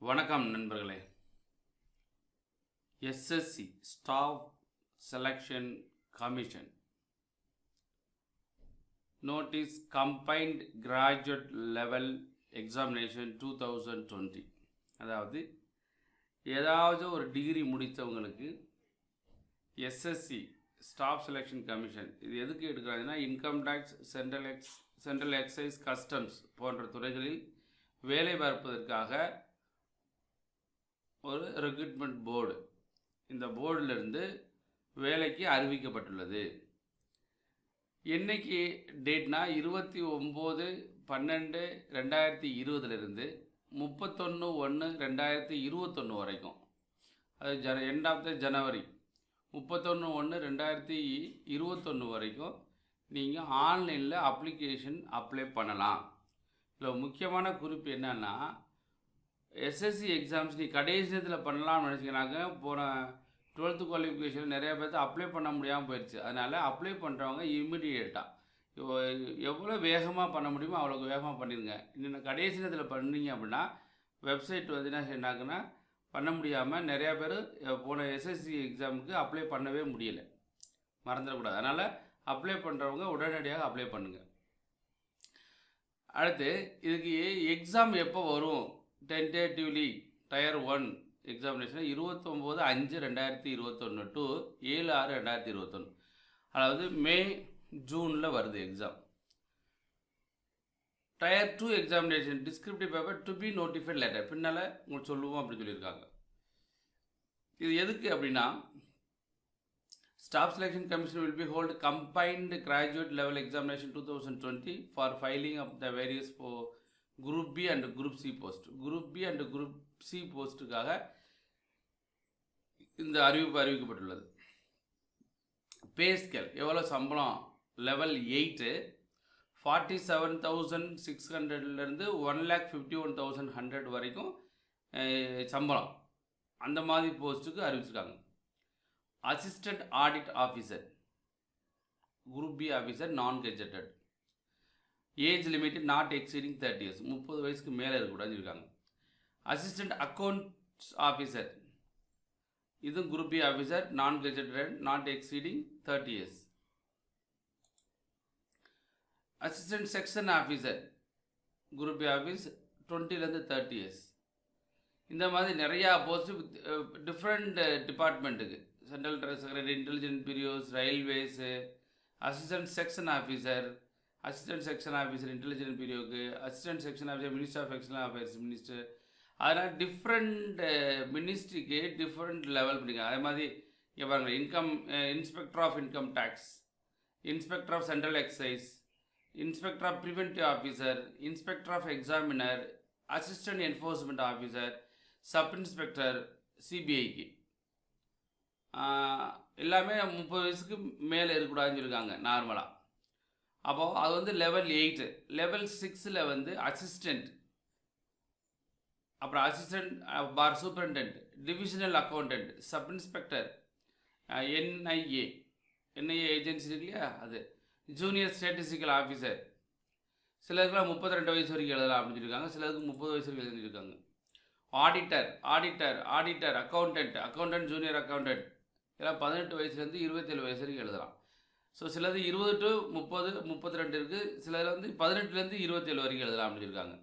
வணக்கம் நண்பர்களே. SSC staff selection commission notice combined graduate level examination 2020. அதாவது ஏதாவது ஒரு டிகிரி முடித்தவங்களுக்கு எஸ்எஸ்சி ஸ்டாஃப் செலெக்ஷன் கமிஷன் இது எதுக்கு எடுக்கிறாங்கன்னா, income tax, central excise, customs போன்ற துறைகளில் வேலை பார்ப்பதற்காக ஒரு ரெக்ரூட்மெண்ட் போர்டு, இந்த போர்டிலிருந்து வேலைக்கு அறிவிக்கப்பட்டுள்ளது. என்னைக்கு டேட்னா 29/12/2020 31/1/2021 வரைக்கும். அது எண்ட் ஆஃப் த ஜனவரி 31/1/2021 வரைக்கும் நீங்கள் ஆன்லைனில் அப்ளிகேஷன் அப்ளை பண்ணலாம். இதில் முக்கியமான குறிப்பு என்னென்னா, எஸ்எஸ்சி எக்ஸாம்ஸ் நீ கடைசி நேரத்தில் பண்ணலாம்னு நினச்சிக்கிறாங்க. போன 12th குவாலிஃபிகேஷன் நிறைய பேர்த்து அப்ளை பண்ண முடியாமல் போயிடுச்சு. அதனால் அப்ளை பண்ணுறவங்க இம்மிடியேட்டாக எவ்வளோ வேகமாக பண்ண முடியுமோ அவ்வளோ வேகமாக பண்ணிடுங்க. இன்னும் கடைசி நேரத்தில் பண்ணீங்க அப்படின்னா வெப்சைட் வந்து என்ன செய்யறாங்கன்னா பண்ண முடியாமல் நிறையா பேர் போன எஸ்எஸ்சி எக்ஸாமுக்கு அப்ளை பண்ணவே முடியலை. மறந்துடக்கூடாது. அதனால் அப்ளை பண்ணுறவங்க உடனடியாக அப்ளை பண்ணுங்கள். அடுத்து இதுக்கு எக்ஸாம் எப்போ வரும்? Tentatively tier 1 examination 29/5/2021 to 7/6/2021. அதாவது மே ஜூனில் வருது exam. Tier 2 examination descriptive paper to be notified later பின்னால் உங்களுக்கு சொல்லுவோம் அப்படின்னு சொல்லியிருக்காங்க. இது எதுக்கு அப்படின்னா, staff selection commission will be hold combined graduate level examination 2020 for filing of the various group B and group C post. Group B and group C போஸ்ட்டுக்காக இந்த அறிவிக்கப்பட்டுள்ளது. பே ஸ்கேல் எவ்வளோ சம்பளம்? லெவல் 8 47,600லேருந்து 1,51,100 வரைக்கும் சம்பளம். அந்த மாதிரி போஸ்ட்டுக்கு அறிவிச்சிருக்காங்க. Assistant audit officer group B officer non gazetted. Age limit not exceeding 30 years, 30 வயசுக்கு மேலே இருக்கக்கூடாதுன்னு இருக்காங்க. அசிஸ்டன்ட் அக்கௌண்ட்ஸ் ஆஃபீஸர் இது group B officer non gazetted not exceeding 30 years. Assistant section officer group B office 20லேருந்து 30 years. இந்த மாதிரி நிறையா post different டிபார்ட்மெண்ட்டுக்கு, central secretary, intelligence bureaus, railways, assistant section officer, assistant section officer intelligence பியூரோக்கு, assistant section officer minister of external affairs minister. அதனால் different மினிஸ்ட்ரிக்கு different level பண்ணிக்கலாம். அதே மாதிரி இங்கே பாருங்கள், inspector of income tax, inspector of central excise, inspector of preventive officer, inspector of examiner, assistant enforcement officer, sub inspector சிபிஐக்கு எல்லாமே 30 வயசுக்கு மேலே இருக்கக்கூடாதுன்னு சொல்லியிருக்காங்க நார்மலாக. அப்போது அது வந்து லெவல் 8. லெவல் 6ல் வந்து அசிஸ்டண்ட், அப்புறம் assistant for superintendent, divisional accountant, sub inspector, NIA agency இருக்கு இல்லையா, அது ஜூனியர் ஸ்டேட்டிஸ்டிக்கல் ஆஃபீஸர். சிலருக்குலாம் 32 வயசு வரைக்கும் எழுதலாம் அப்படின்னு சொல்லியிருக்காங்க. சிலருக்கு 30 வயசு வரைக்கும் எழுதியிருக்காங்க. ஆடிட்டர், அக்கௌண்டன்ட், ஜூனியர் அக்கௌண்டன்ட் எல்லாம் 18 வயசுலேருந்து 27 வயசு வரைக்கும் எழுதலாம். ஸோ சிலது 20 to 30, 32 இருக்குது. சிலர் வந்து 18லேருந்து 27 வரைக்கும் எழுதலாம் அப்படின்னு சொல்லியிருக்காங்க.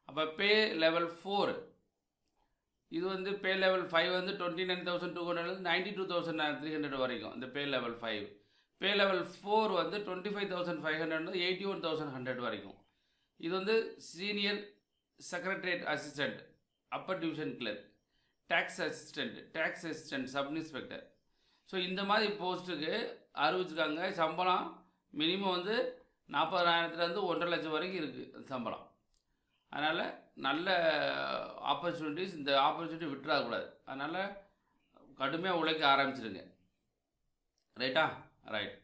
அப்போ பே லெவல் 4 இது வந்து பே லெவல் 5 வந்து 29,200 92,300 வரைக்கும் இந்த பே லெவல் 5. பே லெவல் 4 வந்து 25,500 81,100 வரைக்கும். இது வந்து senior secretariat assistant, upper division clerk, tax assistant, sub inspector. So இந்த மாதிரி போஸ்ட்டுக்கு அறிவிச்சிருக்காங்க. சம்பளம் மினிமம் வந்து 40,000லேருந்து 1.5 லட்சம் வரைக்கும் இருக்குது சம்பளம். அதனால் நல்ல ஆப்பர்ச்சுனிட்டிஸ், இந்த ஆப்பர்ச்சுனிட்டி விட்டுறக்கூடாது. அதனால் கடுமையாக உழைக்க ஆரம்பிச்சிருங்க. ரைட்டா? ரைட்.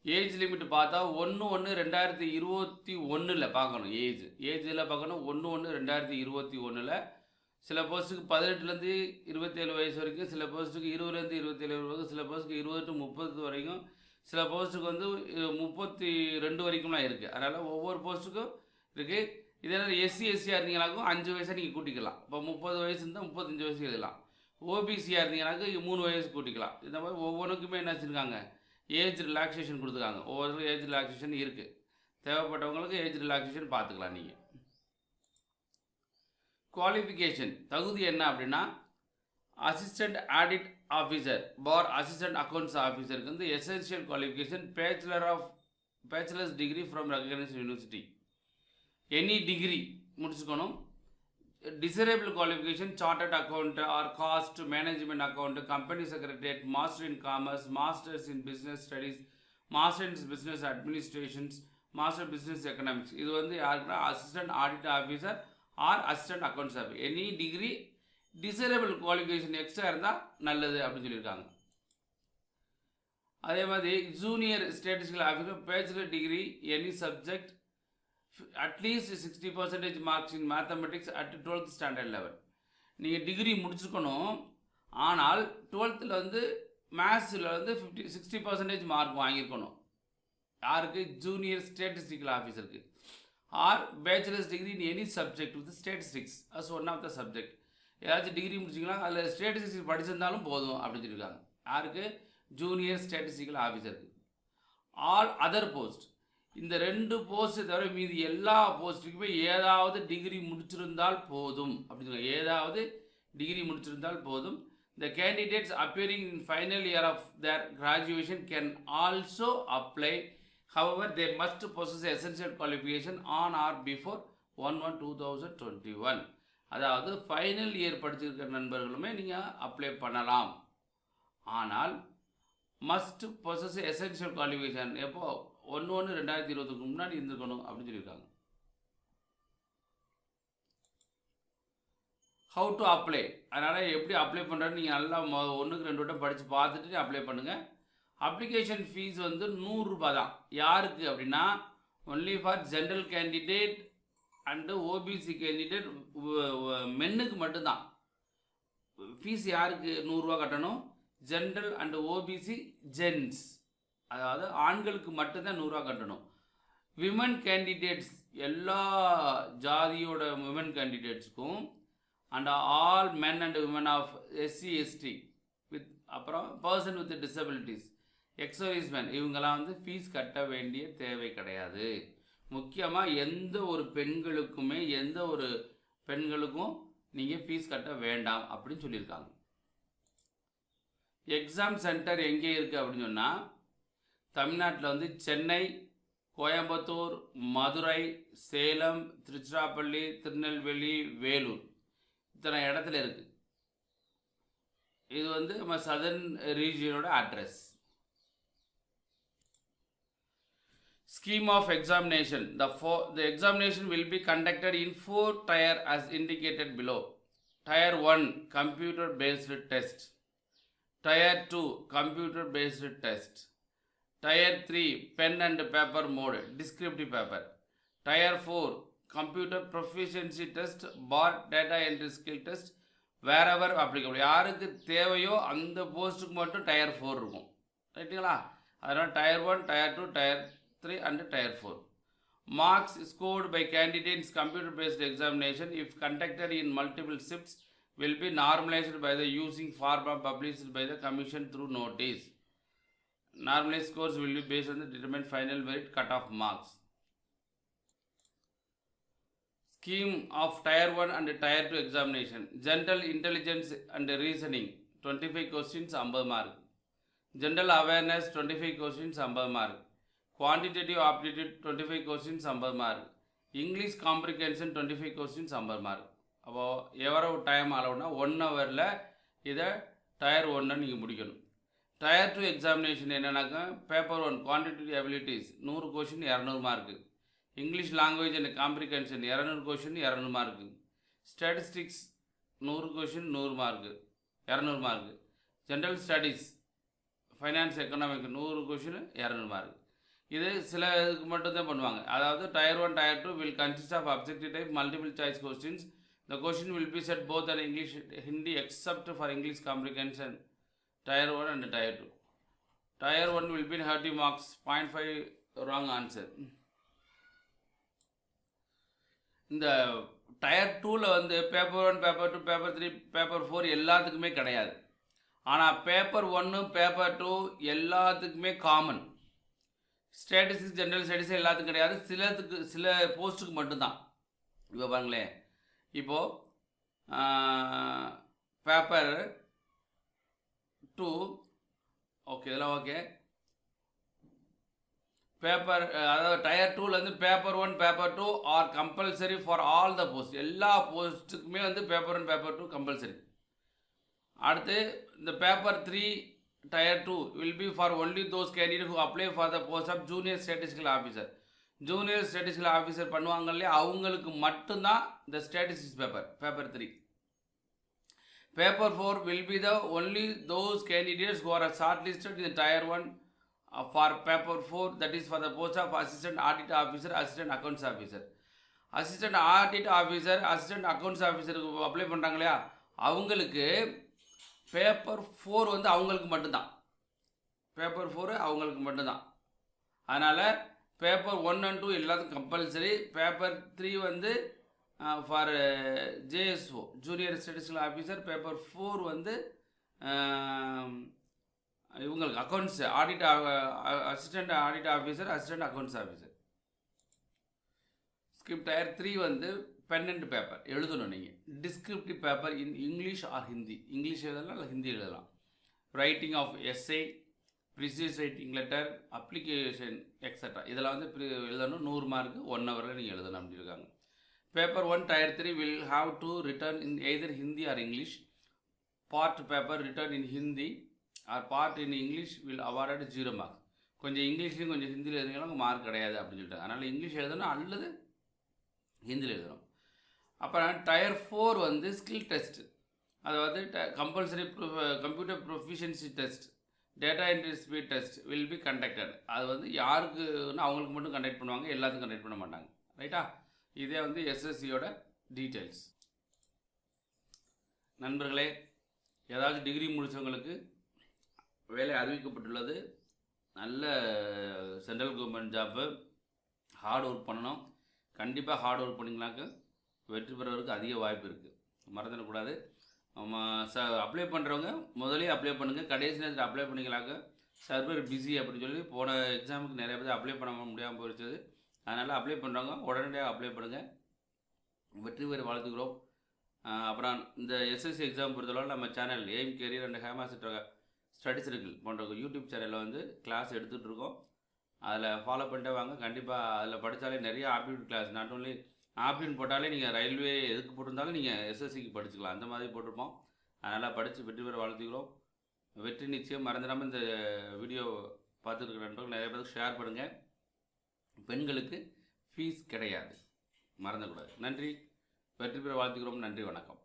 ஏஜ் லிமிட் பார்த்தா 1/1/2021 பார்க்கணும். ஏஜில் பார்க்கணும் 1/1/2021. சில போஸ்ட்டுக்கு 18லேருந்து 27 வயசு வரைக்கும், சில போஸ்ட்டுக்கு 20லேருந்து 27 வரைக்கும், சில போஸ்ட்டுக்கு 20 to 30 வரைக்கும், சில போஸ்ட்டுக்கு வந்து 32 வரைக்கும்லாம் இருக்குது. அதனால் ஒவ்வொரு போஸ்ட்டுக்கும் இருக்குது. இதே எஸ்சியாக இருந்தீங்கனாக்கும் 5 வயசை நீங்கள் கூட்டிக்கலாம். இப்போ 30 வயசு இருந்தால் 35 வயசு எழுதலாம். ஓபிசியாக இருந்தீங்கனாக்கா 3 வயசு கூட்டிக்கலாம். இந்த மாதிரி ஒவ்வொன்றுக்குமே என்ன வச்சுருக்காங்க, ஏஜ் ரிலாக்ஸேஷன் கொடுத்துருக்காங்க. ஒவ்வொருத்தருக்கும் ஏஜ் ரிலாக்ஸேஷன் இருக்குது. தேவைப்பட்டவங்களுக்கு ஏஜ் ரிலாக்ஸேஷன் பார்த்துக்கலாம் நீங்கள். குவாலிஃபிகேஷன் தகுதி என்ன அப்படின்னா, assistant audit officer for assistant accounts ஆஃபீஸருக்கு வந்து essential qualification bachelor's degree from recognised university. Any degree முடிச்சுக்கணும். Desirable qualification chartered account or cost management account, company secretariat, master in commerce, masters in business studies, master in business administrations, master business economics. இது வந்து யாருக்குன்னா assistant audit officer or assistant accounts officer. Any degree desirable qualification extra இருந்தால் நல்லது அப்படின்னு சொல்லியிருக்காங்க. அதே மாதிரி junior statistical officer bachelor degree any subject at least 60% marks in mathematics at 12th standard level. நீங்கள் டிகிரி முடிச்சுக்கணும், ஆனால் 12th வந்து மேத்ஸில் வந்து 60% மார்க் வாங்கியிருக்கணும். யாருக்கு? ஜூனியர் ஸ்டேட்டிஸ்டிக்கல் ஆஃபீஸருக்கு. Or bachelor's degree in any subject with statistics as one of the subject. ஏதாச்சும் டிகிரி முடிச்சிங்கன்னா அதில் ஸ்டேட்டிஸ்டிக்ஸ் படிச்சிருந்தாலும் போதும் அப்படின்னு சொல்லியிருக்காங்க. யாருக்கு? ஜூனியர் ஸ்டேட்டிஸ்டிக்கல் ஆஃபீஸருக்கு. ஆல் அதர் போஸ்ட், இந்த 2 போஸ்ட்டு தவிர மீதி எல்லா போஸ்ட்டுக்குமே ஏதாவது டிகிரி முடிச்சிருந்தால் போதும் அப்படின்னு சொல்லுவாங்க. ஏதாவது டிகிரி முடிச்சிருந்தால் போதும். The candidates appearing in final year of their graduation can also apply. However, they must possess essential qualification on or before 1/1/2021. அதாவது ஃபைனல் இயர் படிச்சிருக்கிற நண்பர்களுமே நீங்கள் அப்ளை பண்ணலாம். ஆனால் மஸ்ட் பொசஸ் எசென்ஷியல் குவாலிஃபிகேஷன் எப்போ 1/1/2020 முன்னாடி இருந்துக்கணும் அப்படின்னு சொல்லியிருக்காங்க. ஹவு டு அப்ளை, அதனால் எப்படி அப்ளை பண்ணுறதுன்னு நீங்கள் நல்லா 1க்கு 2 வட்டம் படித்து பார்த்துட்டு அப்ளை பண்ணுங்கள். அப்ளிகேஷன் ஃபீஸ் வந்து 100 ரூபாய் தான். யாருக்கு அப்படின்னா only for general candidate and OBC candidate, மென்னுக்கு மட்டும்தான் ஃபீஸ். யாருக்கு 100 ரூபா கட்டணும்? ஜென்ரல் அண்டு ஓபிசி ஜென்ஸ், அதாவது ஆண்களுக்கு மட்டும்தான் 100 ரூபா கட்டணும். விமன் கேண்டிடேட்ஸ், எல்லா ஜாதியோட விமன் கேண்டிடேட்ஸுக்கும் and all men and women of SC ST with அப்புறம் பர்சன் வித் டிசபிலிட்டிஸ், எக்ஸர்வீஸ்மேன், இவங்கெல்லாம் வந்து ஃபீஸ் கட்ட வேண்டிய தேவை கிடையாது. முக்கியமாக எந்த ஒரு பெண்களுக்குமே எந்த ஒரு பெண்களுக்கும் நீங்கள் ஃபீஸ் கட்ட வேண்டாம் அப்படின்னு சொல்லியிருக்காங்க. எக்ஸாம் சென்டர் எங்கே இருக்குது அப்படின்னு சொன்னால், தமிழ்நாட்டில் வந்து சென்னை, கோயம்புத்தூர், மதுரை, சேலம், திருச்சிராப்பள்ளி, திருநெல்வேலி, வேலூர், இத்தனை இடத்துல இருக்குது. இது வந்து நம்ம சதர்ன் ரீஜியனோட address. Scheme of examination. The examination will be conducted in 4 tier as indicated below. Tier 1 computer based test. Tier 2 computer based test. Tier 3 pen and paper mode descriptive paper. Tier 4 computer proficiency test bar data entry skill test wherever applicable. யாருக்கு தேவையோ அந்த போஸ்ட்டுக்கு மட்டும் Tier 4 இருக்கும். ரைட்டுங்களா? அதனால் Tier 1, Tier 2, Tier 3 and Tier 4. Marks scored by candidates computer based examination if conducted in multiple shifts will be normalized by the using formula published by the commission through notice. Normalized scores will be based on the determined final merit cut-off marks. Scheme of Tier 1 and Tier 2 examination. General intelligence and reasoning 25 questions 50 mark. General awareness 25 questions 50 mark. Quantitative aptitude 25 questions 50 mark. English comprehension 25 questions 50 mark. அப்போது எவ்வளவு time ஆகும்னா 1 ஹவரில் இதை Tier 1 நீங்கள் முடிக்கணும். Tier 2 examination என்னன்னாக்கா paper 1 quantitative abilities 100 question 200 mark. English language and comprehension 200 question 200 mark. Statistics 100 question 100 mark 200 mark. General studies finance economic 100 question 200 mark. இது சில இதுக்கு மட்டும்தான் பண்ணுவாங்க. அதாவது Tier 1 Tier 2 will consist of objective type multiple choice questions. The question will be set both in English and Hindi except for English comprehension Tier 1 and Tier 2. Tier 1 will be 30 marks, 0.5 wrong answer. இந்த tyre 2ல் வந்து paper 1, paper 2, paper 3, paper 4 எல்லாத்துக்குமே கிடையாது. ஆனால் paper 1, paper 2 எல்லாத்துக்குமே common. Statistics, general studies எல்லாத்துக்கும் கிடையாது. சில போஸ்ட்டுக்கு மட்டும்தான். இப்போ பாருங்களேன், இப்போது பேப்பர் 2 ஓகே, இதெல்லாம் ஓகே. பேப்பர் அதாவது டயர் 2ல் வந்து paper 1, paper 2 are compulsory for all the post. எல்லா போஸ்ட்டுக்குமே வந்து பேப்பர் 1, பேப்பர் 2 கம்பல்சரி. அடுத்து இந்த paper 3 tier 2 will be for only those candidate who apply for the post of junior statistical officer. Junior statistical officer பண்ணுவாங்க இல்லையா, அவங்களுக்கு மட்டும்தான் இந்த statistics paper 3. Paper 4 will be the only those candidates who are shortlisted in tier 1 for paper 4, that is for the post of assistant audit officer, assistant accounts officer. assistant audit officer, assistant accounts officer apply பண்ணுறாங்க இல்லையா, அவங்களுக்கு paper 4 வந்து அவங்களுக்கு மட்டும்தான். Paper 4 அவங்களுக்கு மட்டும்தான். அதனால் paper 1 and 2 எல்லாத்துக்கும் கம்பல்சரி. பேப்பர் 3 வந்து for JSO, junior statistical officer. Paper 4 வந்து இவங்களுக்கு accounts audit, assistant audit officer, assistant accounts officer. Script tier 3 வந்து பென்னண்ட் பேப்பர் எழுதணும் நீங்கள். Descriptive paper in English or Hindi. English எழுதலாம் இல்லை ஹிந்தி எழுதலாம். Writing of essay, precis writing letter, application extra இதெல்லாம் வந்து எழுதணும். 100 மார்க்கு 1 ஹவரில் நீங்கள் எழுதணும் அப்படி இருக்காங்க. Paper 1 tier 3 will have to written in either Hindi or English. Part paper written in Hindi or part in English will awarded 0 marks. கொஞ்சம் இங்கிலீஷ்லையும் கொஞ்சம் ஹிந்தியில் எழுதுனாலும் மார்க் கிடையாது அப்படின்னு சொல்லிட்டாங்க. அதனால் இங்கிலீஷ் எழுதணும் அல்லது ஹிந்தியில் எழுதணும். அப்புறம் டயர் 4 வந்து ஸ்கில் டெஸ்ட், அதாவது compulsory computer proficiency test, data entry speed test will be conducted. அது வந்து யாருக்குன்னு அவங்களுக்கு மட்டும் கண்டக்ட் பண்ணுவாங்க, எல்லாத்துக்கும் கண்டக்ட் பண்ண மாட்டாங்க. ரைட்டா? இதே வந்து எஸ்எஸ்சியோட டீட்டெயில்ஸ். நண்பர்களே, ஏதாவது டிகிரி முடித்தவங்களுக்கு வேலை அறிவிக்கப்பட்டுள்ளது. நல்ல central government job. Hard work பண்ணணும். கண்டிப்பாக ஹார்ட் ஒர்க் பண்ணிங்கனாக்க வெற்றி பெறுவதற்கு அதிக வாய்ப்பு இருக்குது. மறந்துடக்கூடாது. அப்ளை பண்ணுறவங்க முதலே அப்ளை பண்ணுங்கள். கடைசி நேரத்தில் அப்ளை பண்ணிங்களாக்க சர்வர் பிஸி அப்படின்னு சொல்லி போன எக்ஸாமுக்கு நிறைய பேர் அப்ளை பண்ண முடியாமல் போயிடுச்சது. அதனால் அப்ளை பண்ணுறவங்க உடனடியாக அப்ளை பண்ணுங்கள். வெற்றி பெற வாழ்த்துக்கிறோம். அப்புறம் இந்த எஸ்எஸ்சி எக்ஸாம் பொறுத்தளவு நம்ம channel aim career and Hema's study circle போன்ற யூடியூப் சேனலில் வந்து கிளாஸ் எடுத்துகிட்ருக்கோம். அதில் ஃபாலோ பண்ணிட்டே வாங்க. கண்டிப்பாக அதில் படித்தாலே நிறைய ஆப்டிடியூட் கிளாஸ், நாட் ஓன்லி ஆப்டின் போட்டாலே நீங்கள் ரயில்வே எதுக்கு போட்டிருந்தாலும் நீங்கள் எஸ்எஸ்சிக்கு படிச்சுக்கலாம். அந்த மாதிரி போட்டிருப்போம். அதனால் படித்து வெற்றி பெற வாழ்த்துக்கிறோம். வெற்றி நிச்சயம். மறந்துடாமல் இந்த வீடியோ பார்த்துருக்கிற நண்பர்கள் நிறைய பேருக்கு ஷேர் பண்ணுங்கள். பெண்களுக்கு ஃபீஸ் கிடையாது, மறந்துக்கூடாது. நன்றி. வெற்றி பெற வாழ்த்துக்கிறோம். நன்றி, வணக்கம்.